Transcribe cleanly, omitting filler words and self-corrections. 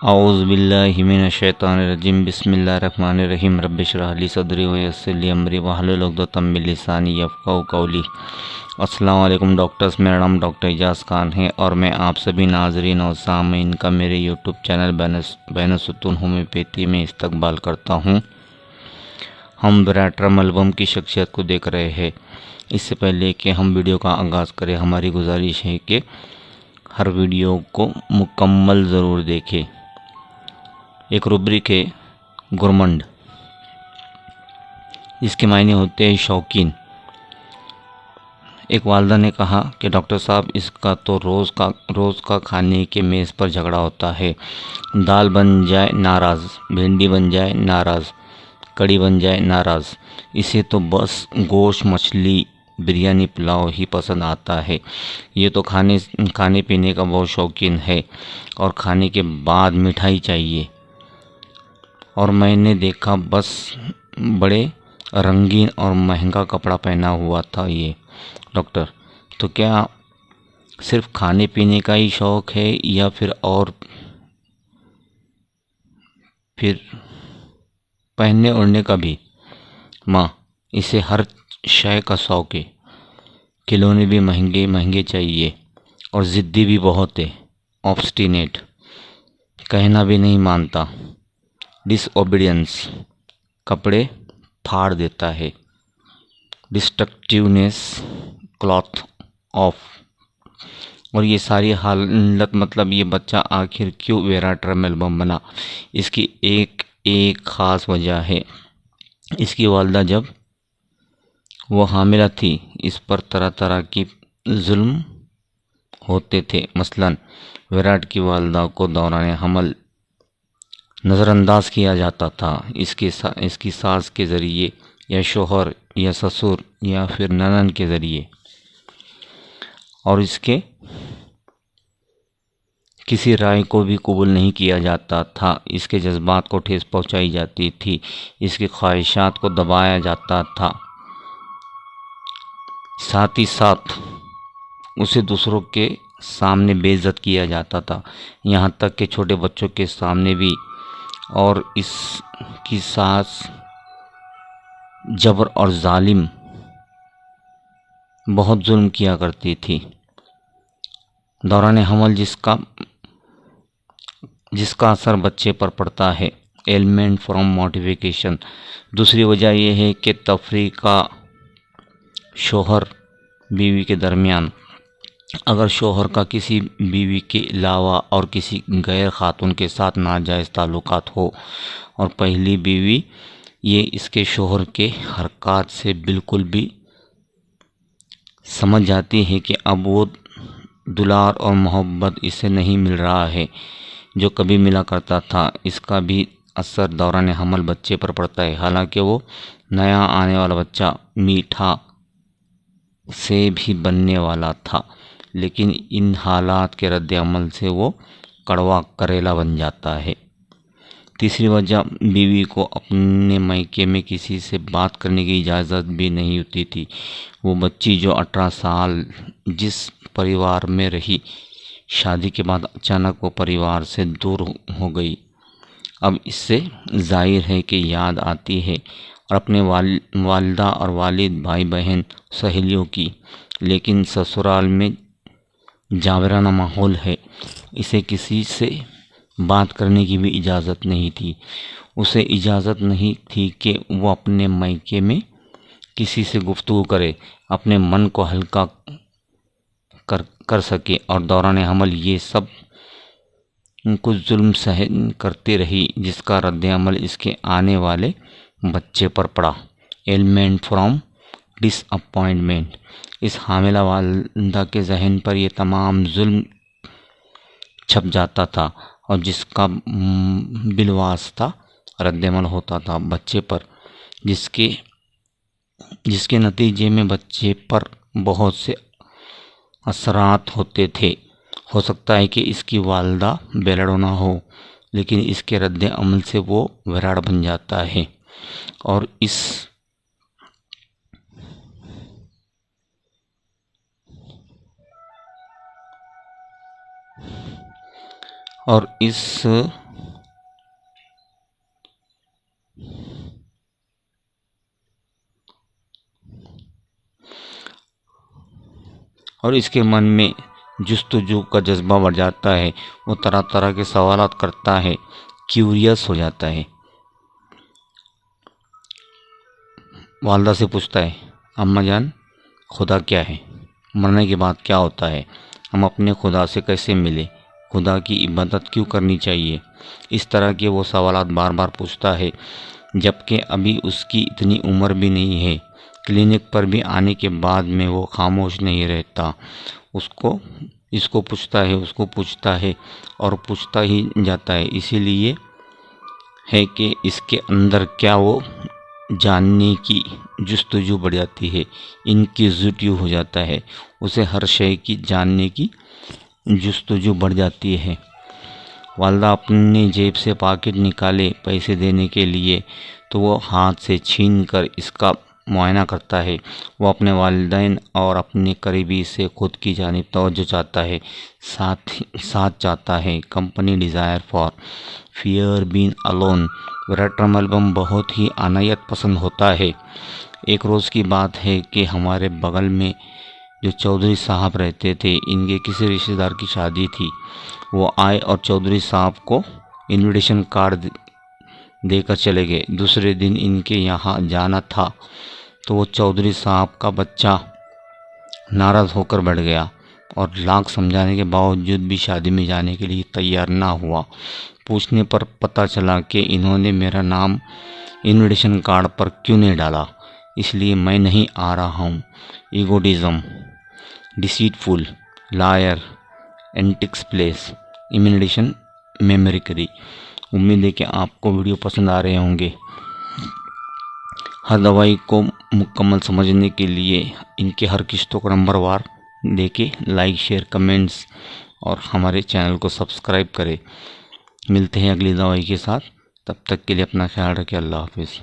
اعوذ باللہ من الشیطان الرجیم بسم اللہ الرحمن الرحیم رب اشرح لی صدری ویسر لی امری واحلل عقدۃ من لسانی یفقہوا قولی۔ السلام علیکم ڈاکٹرز، میرا نام ڈاکٹر اعجاز خان ہے اور میں آپ سبھی ناظرین اور سامعین کا میرے یوٹیوب چینل بین الستون ہومیوپیتھی میں استقبال کرتا ہوں۔ ہم ویراٹرم ملبم کی شخصیت کو دیکھ رہے ہیں۔ اس سے پہلے کہ ہم ویڈیو کا آغاز کریں، ہماری گزارش ہے کہ ہر ویڈیو کو مکمل ضرور دیکھیں۔ ایک روبرک ہے گورمنڈ، جس کے معنی ہوتے ہیں شوقین۔ ایک والدہ نے کہا کہ ڈاکٹر صاحب، اس کا تو روز کا کھانے کے میز پر جھگڑا ہوتا ہے۔ دال بن جائے ناراض، بھنڈی بن جائے ناراض، کڑی بن جائے ناراض۔ اسے تو بس گوشت، مچھلی، بریانی، پلاؤ ہی پسند آتا ہے۔ یہ تو کھانے پینے کا بہت شوقین ہے اور کھانے کے بعد مٹھائی چاہیے۔ اور میں نے دیکھا بس بڑے رنگین اور مہنگا کپڑا پہنا ہوا تھا یہ ڈاکٹر۔ تو کیا صرف کھانے پینے کا ہی شوق ہے یا پھر پہننے اوڑھنے کا بھی؟ ماں، اسے ہر شے کا شوق ہے۔ کھلونے بھی مہنگے مہنگے چاہیے اور ضدی بھی بہت ہے، آبسٹینیٹ، کہنا بھی نہیں مانتا، ڈس اوبیڈینس، کپڑے پھاڑ دیتا ہے، ڈسٹرکٹیونیس، کلاتھ آف۔ اور یہ ساری حالت مطلب یہ بچہ آخر کیوں ویراٹرم ملبم بنا؟ اس کی ایک خاص وجہ ہے۔ اس کی والدہ جب وہ حاملہ تھی، اس پر طرح طرح کی ظلم ہوتے تھے۔ مثلا ویراٹ کی والدہ کو دوران حمل نظر انداز کیا جاتا تھا، اس کی ساس کے ذریعے یا شوہر یا سسر یا پھر ننند کے ذریعے، اور اس کے کسی رائے کو بھی قبول نہیں کیا جاتا تھا۔ اس کے جذبات کو ٹھیس پہنچائی جاتی تھی، اس کی خواہشات کو دبایا جاتا تھا، ساتھ ہی ساتھ اسے دوسروں کے سامنے بے عزت کیا جاتا تھا، یہاں تک کہ چھوٹے بچوں کے سامنے بھی۔ اور اس کی ساس جبر اور ظالم بہت ظلم کیا کرتی تھی۔ دوران حمل جس کا اثر بچے پر پڑتا ہے، ایلمنٹ فرام مورٹیفیکیشن۔ دوسری وجہ یہ ہے کہ تفریق کا شوہر بیوی کے درمیان۔ اگر شوہر کا کسی بیوی کے علاوہ اور کسی غیر خاتون کے ساتھ ناجائز تعلقات ہو اور پہلی بیوی یہ اس کے شوہر کے حرکات سے بالکل بھی سمجھ جاتی ہے کہ اب وہ دلار اور محبت اسے نہیں مل رہا ہے جو کبھی ملا کرتا تھا، اس کا بھی اثر دوران حمل بچے پر پڑتا ہے۔ حالانکہ وہ نیا آنے والا بچہ میٹھا سے بھی بننے والا تھا، لیکن ان حالات کے رد عمل سے وہ کڑوا کریلا بن جاتا ہے۔ تیسری وجہ، بیوی کو اپنے میکے میں کسی سے بات کرنے کی اجازت بھی نہیں ہوتی تھی۔ وہ بچی جو 18 سال جس پریوار میں رہی، شادی کے بعد اچانک وہ پریوار سے دور ہو گئی۔ اب اس سے ظاہر ہے کہ یاد آتی ہے اور اپنے والدہ اور والد، بھائی بہن، سہیلیوں کی، لیکن سسرال میں جاورانہ ماحول ہے۔ اسے کسی سے بات کرنے کی بھی اجازت نہیں تھی۔ اسے اجازت نہیں تھی کہ وہ اپنے میکے میں کسی سے گفتگو کرے، اپنے من کو ہلکا کر سکے، اور دوران حمل یہ سب کچھ ظلم سہن کرتی رہی، جس کا رد عمل اس کے آنے والے بچے پر پڑا۔ Element from disappointment. اس حاملہ والدہ کے ذہن پر یہ تمام ظلم چھپ جاتا تھا اور جس کا بالواسطہ رد عمل ہوتا تھا بچے پر، جس کے نتیجے میں بچے پر بہت سے اثرات ہوتے تھے۔ ہو سکتا ہے کہ اس کی والدہ بیلڑ نہ ہو، لیکن اس کے رد عمل سے وہ ویراٹ بن جاتا ہے اور اس اور اس کے من میں جستجو کا جذبہ بڑھ جاتا ہے، وہ طرح طرح کے سوالات کرتا ہے، کیوریس ہو جاتا ہے۔ والدہ سے پوچھتا ہے، اماں جان خدا کیا ہے؟ مرنے کے بعد کیا ہوتا ہے؟ ہم اپنے خدا سے کیسے ملے؟ خدا کی عبادت کیوں کرنی چاہیے؟ اس طرح کے وہ سوالات بار بار پوچھتا ہے، جبکہ ابھی اس کی اتنی عمر بھی نہیں ہے۔ کلینک پر بھی آنے کے بعد میں وہ خاموش نہیں رہتا، اس کو پوچھتا ہے اور پوچھتا ہی جاتا ہے۔ اسی لیے ہے کہ اس کے اندر کیا وہ جاننے کی جستجو بڑھ جاتی ہے، انکویزیٹو ہو جاتا ہے، اسے ہر شے کی جاننے کی جستجو بڑھ جاتی ہے۔ والدہ اپنے جیب سے پاکٹ نکالے پیسے دینے کے لیے تو وہ ہاتھ سے چھین کر اس کا معائنہ کرتا ہے۔ وہ اپنے والدین اور اپنے قریبی سے خود کی جانب توجہ چاہتا ہے، ساتھ چاہتا ہے۔ کمپنی ڈیزائر فار فیئر بین الون ویرٹرم البم بہت ہی عنایت پسند ہوتا ہے۔ ایک روز کی بات ہے کہ ہمارے بغل میں جو چودھری صاحب رہتے تھے، ان کے کسی رشتہ دار کی شادی تھی۔ وہ آئے اور چودھری صاحب کو انویٹیشن کارڈ دے کر چلے گئے۔ دوسرے دن ان کے یہاں جانا تھا تو وہ چودھری صاحب کا بچہ ناراض ہو کر بیٹھ گیا اور لاکھ سمجھانے کے باوجود بھی شادی میں جانے کے لیے تیار نہ ہوا۔ پوچھنے پر پتہ چلا کہ انہوں نے میرا نام انویٹیشن کارڈ پر کیوں نہیں ڈالا، اس لیے میں نہیں آ رہا ہوں۔ ایگوٹزم، ڈیسیٹفل، لائر، اینٹکس پلیس، امیٹیشن میموریکری۔ امید ہے کہ آپ کو ویڈیو پسند آ رہے ہوں گے۔ ہر دوائی کو مکمل سمجھنے کے لیے ان کے ہر قسطوں کو نمبر وار دیکھیں، لائک، شیئر، کمنٹس اور ہمارے چینل کو سبسکرائب کریں۔ ملتے ہیں اگلی دوائی کے ساتھ، تب تک کے لیے اپنا خیال رکھیں۔ اللہ حافظ۔